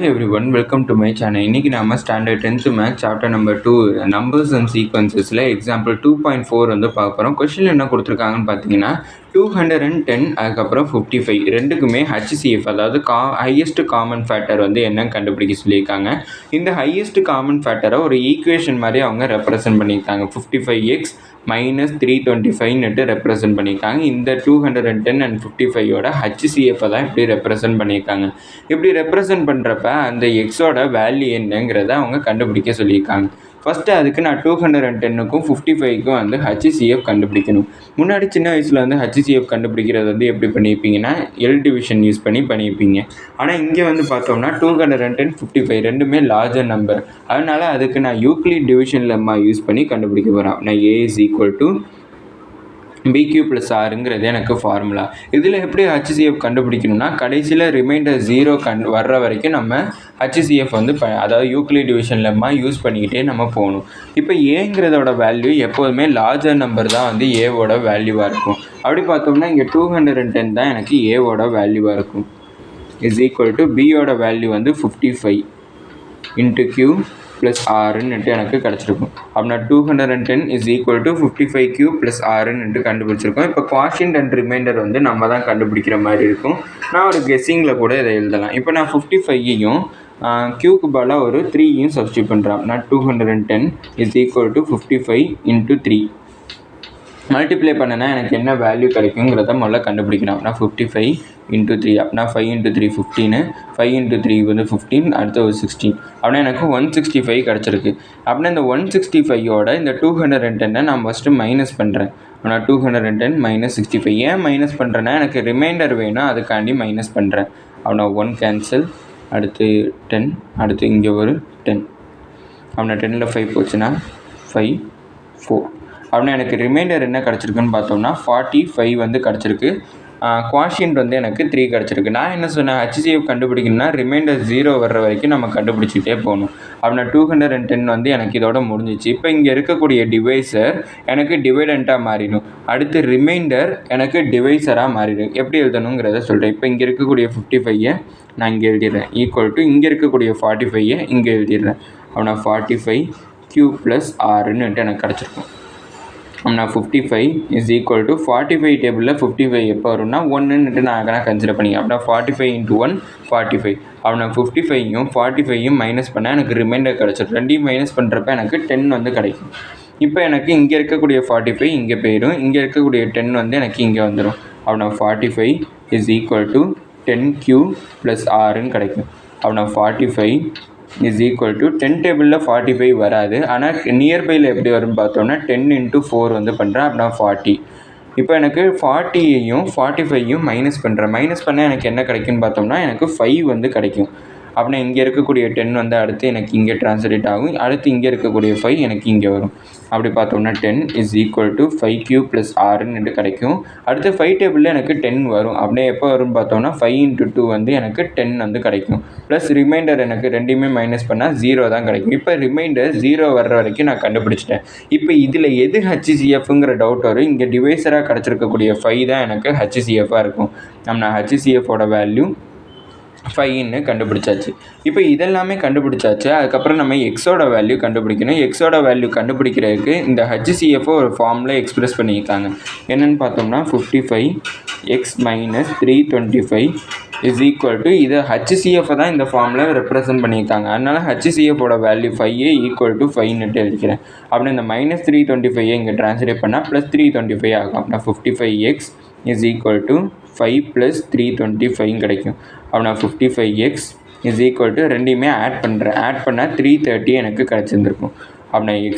Everyone welcome to my channel. இன்றைக்கி நம்ம standard 10th maths chapter number 2 numbers and சீக்வன்சஸில் example 2.4 வந்து பார்க்க போகிறோம். கொஸ்டின் என்ன கொடுத்துருக்காங்கன்னு பார்த்தீங்கன்னா 210 அதுக்கப்புறம் 55 ரெண்டுக்குமே HCF அதாவது ஹையஸ்ட் காமன் ஃபேக்டர் வந்து என்ன கண்டுபிடிக்க சொல்லியிருக்காங்க. இந்த ஹையஸ்ட் காமன் ஃபேக்டரை ஒரு ஈக்குவேஷன் மாதிரி அவங்க ரெப்ரசன்ட் பண்ணியிருக்காங்க. 55x - 325 ரெப்ரசன்ட் பண்ணியிருக்காங்க. இந்த 210 அண்ட் 55ஓட HCF தான் இப்படி ரெப்ரசன்ட் பண்ணியிருக்காங்க. இப்படி ரெப்ரசன்ட் பண்ணுறப்ப அந்த எக்ஸோட வேல்யூ என்னங்கிறத அவங்க கண்டுபிடிக்க சொல்லியிருக்காங்க. ஃபஸ்ட்டு அதுக்கு நான் 210க்கும் 55க்கும் வந்து HCF கண்டுபிடிக்கணும். முன்னாடி சின்ன வயசில் வந்து HCF கண்டுபிடிக்கிறது வந்து எப்படி பண்ணியிருப்பீங்கன்னா எல் டிவிஷன் யூஸ் பண்ணியிருப்பீங்க. ஆனால் இங்கே வந்து பார்த்தோம்னா 210 55 ரெண்டுமே லார்ஜர் நம்பர். அதனால் அதுக்கு நான் யூக்ளிட் டிவிஷன் லெம்மா யூஸ் பண்ணி கண்டுபிடிக்க போகிறேன். நான் A = BQ + Rங்கிறது எனக்கு ஃபார்முலா. இதில் எப்படி HCF கண்டுபிடிக்கணும்னா கடைசியில் ரிமைண்டர் 0 வர்ற வரைக்கும் நம்ம HCF வந்து அதாவது யூக்ளிட் டிவிஷன் லெம்மா யூஸ் பண்ணிக்கிட்டே நம்ம போகணும். இப்போ ஏங்கிறதோட வேல்யூ எப்போதுமே லார்ஜர் நம்பர் தான் வந்து ஏவோட வேல்யூவாக இருக்கும். அப்படி பார்த்தோம்னா இங்கே 210 தான் எனக்கு ஏவோட வேல்யூவாக இருக்கும். Bயோட வேல்யூ வந்து 55 × Q + Rன்னு எனக்கு கிடச்சிருக்கும். அப்படின்னா 210 = 55Q + Rன்னு கண்டுபிடிச்சிருக்கோம். இப்போ குவாஷியன்ட் அண்ட் ரிமைண்டர் வந்து நம்ம தான் கண்டுபிடிக்கிற மாதிரி இருக்கும். நான் ஒரு கெஸ்ஸிங்கில் கூட இதை எழுதலாம். இப்போ நான் 55ஐயும் Qக்கு பதிலாக ஒரு 3யும் சப்ஸ்டியூட் பண்ணுறேன். நான் 210 = 55 × 3 மல்டிப்ளை பண்ணனா எனக்கு என்ன வேல்யூ கிடைக்குங்கிறத முதல்ல கண்டுபிடிக்கணும். நான் 55 × 3 அப்படின்னா 5 × 3 15, 5 × 3 வந்து 15, அடுத்த ஒரு 16 அப்படின்னா எனக்கு 165 கிடச்சிருக்கு. அப்படின்னா இந்த 165ஓட இந்த 210 நான் ஃபஸ்ட்டு மைனஸ் பண்ணுறேன். நான் 210 - 65 ஏன் மைனஸ் பண்ணுறேன்னா எனக்கு ரிமைண்டர் வேணும், அதுக்காண்டி மைனஸ் பண்ணுறேன். அப்படின்னா 1 கேன்சல், அடுத்து 10, அடுத்து இங்கே ஒரு 10 அப்படின்னா 10ல் 5 போச்சுன்னா 5 4 அப்படின்னா எனக்கு ரிமைண்டர் என்ன கிடச்சிருக்குன்னு பார்த்தோம்னா 45 வந்து கிடச்சிருக்கு. குவாஷியன்ட் வந்து எனக்கு 3 கிடச்சிருக்கு. நான் என்ன சொன்னேன், HCF கண்டுபிடிக்கணும்னா ரிமைண்டர் 0 வர்ற வரைக்கும் நம்ம கண்டுபிடிச்சிட்டே போகணும். அப்படின்னா 210 வந்து எனக்கு இதோட முடிஞ்சிச்சு. இப்போ இங்கே இருக்கக்கூடிய டிவைசர் எனக்கு டிவைடண்ட்டாக மாறிடும். அடுத்து ரிமைண்டர் எனக்கு டிவைசராக மாறிடும். எப்படி எழுதணுங்கிறத சொல்கிறேன். இப்போ இங்கே இருக்கக்கூடிய 55ஐ நான் இங்கே எழுதிடுறேன். = இங்கே இருக்கக்கூடிய 45ஐ இங்கே எழுதிடுறேன். அப்படின்னா 45Q + Rன்னு எனக்கு கிடச்சிருக்கும். அப்படின்னா 55 = 45 டேபிளில் 55 எப்போ வரும்னா 1ன்னு நான் கன்சிடர் பண்ணிக்கிறேன். அப்படின்னா 45 × 1 45 அப்படின்னா 55யும் 45யும் மைனஸ் பண்ணால் எனக்கு ரிமைண்டர் கிடச்சிடும். ரெண்டையும் மைனஸ் பண்ணுறப்ப எனக்கு 10 வந்து கிடைக்கும். இப்போ எனக்கு இங்கே இருக்கக்கூடிய 45 இங்கே போயிடும், இங்கே இருக்கக்கூடிய 10 வந்து எனக்கு இங்கே வந்துடும். அப்படின்னா 45 = 10Q + Rன்னு கிடைக்கும். அப்படின்னா 45 10 டேபிளில் 45 வராது, ஆனால் நியர்பையில் எப்படி வரும்னு பார்த்தோம்னா 10 × 4 வந்து பண்ணுறேன். அப்படின்னா 40. இப்போ எனக்கு 40ஐயும் 45ஐயும் மைனஸ் பண்ணுறேன். மைனஸ் பண்ணால் எனக்கு என்ன கிடைக்குன்னு பார்த்தோம்னா எனக்கு 5 வந்து கிடைக்கும். அப்படின்னா இங்கே இருக்கக்கூடிய 10 வந்து அடுத்து எனக்கு இங்கே ட்ரான்ஸ்லேட் ஆகும். அடுத்து இங்கே இருக்கக்கூடிய 5 எனக்கு இங்கே வரும். அப்படி பார்த்தோம்னா 10 = 5Q + Rன்னு கிடைக்கும். அடுத்து 5 டேபிளில் எனக்கு 10 வரும். அப்படியே எப்போ வரும்னு பார்த்தோம்னா 5 × 2 வந்து எனக்கு 10 வந்து கிடைக்கும். ப்ளஸ் ரிமைண்டர் எனக்கு ரெண்டையுமே மைனஸ் பண்ணால் 0 தான் கிடைக்கும். இப்போ ரிமைண்டர் 0 வர்ற வரைக்கும் நான் கண்டுபிடிச்சிட்டேன். இப்போ இதில் எது HCFங்கிற டவுட் வரும். இங்கே டிவைசராக கிடச்சிருக்கக்கூடிய 5 தான் எனக்கு HCFாக இருக்கும். நம்ம HCFோட வேல்யூ 5ன்னு கண்டுபிடிச்சாச்சு. இப்போ இதெல்லாமே கண்டுபிடிச்சாச்சு. அதுக்கப்புறம் நம்ம எக்ஸோட வேல்யூ கண்டுபிடிக்கணும். எக்ஸோட வேல்யூ கண்டுபிடிக்கிறதுக்கு இந்த HCFை ஒரு ஃபார்மில் எக்ஸ்பிரஸ் பண்ணியிருக்காங்க. என்னென்னு பார்த்தோம்னா 55x - 325 = இதை HCFை தான் இந்த ஃபார்மில் ரெப்ரசன்ட் பண்ணியிருக்காங்க. அதனால் HCFோட வேல்யூ 5 = 5ன்னு எழுதிக்கிறேன். அப்படின்னா இந்த -325ஐ இங்கே ட்ரான்ஸ்லேட் பண்ணால் +325 ஆகும். அப்படின்னா 55x = 5 + 325 கிடைக்கும். அப்படின்னா 55x = ரெண்டையுமே ஆட் பண்ணுறேன். ஆட் பண்ணால் 330 எனக்கு கிடச்சிருந்துருக்கும். அப்படின்னா x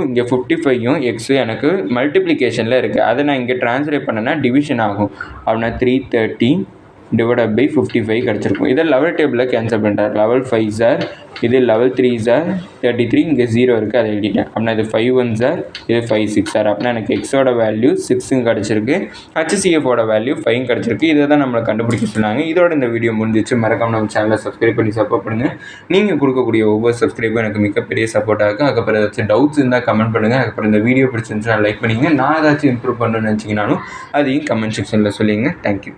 இங்கே 55யும் எக்ஸும் எனக்கு மல்டிப்ளிகேஷனில் இருக்குது. அதை நான் இங்கே ட்ரான்ஸ்லேட் பண்ணேன்னா டிவிஷன் ஆகும். அப்படின்னா 330 / 55 கிடச்சிருக்கும். இதை லெவல் டேபிளில் கேன்சல் பண்ணுறேன். லெவல் 5s இது லெவல் 3s 33, இங்கே 0 இருக்குது, அதை எழுதிட்டேன். அப்படின்னா இது 5 1s இது 5 6s. அப்படின்னா எனக்கு எக்ஸோட வேல்யூ 6 கிடச்சிருக்கு. HCFோட வேல்யூ 5 கிடச்சிருக்கு. இதை தான் நம்மளை கண்டுபிடிக்க சொன்னாங்க. இதோட இந்த வீடியோ முடிஞ்சிச்சு. மறக்காம நம்ம சேனலை சப்ஸ்கிரைப் பண்ணி சப்போர்ட் பண்ணுங்கள். நீங்கள் கொடுக்கக்கூடிய ஒவ்வொரு சப்ஸ்கிரைபும் எனக்கு மிகப்பெரிய சப்போர்ட்டாக இருக்குது. அதுக்கப்புறம் ஏதாச்சும் டவுட்ஸ் இருந்தால் கமெண்ட் பண்ணுங்கள். அதுக்கப்புறம் இந்த வீடியோ பிடிச்சிருந்துச்சுன்னா லைக் பண்ணிங்க. நான் ஏதாச்சும் இம்ப்ரூவ் பண்ணணும்னு நினச்சிங்கனாலும் அதையும் கமெண்ட் செக்ஷனில் சொல்லிங்க. தேங்க்யூ.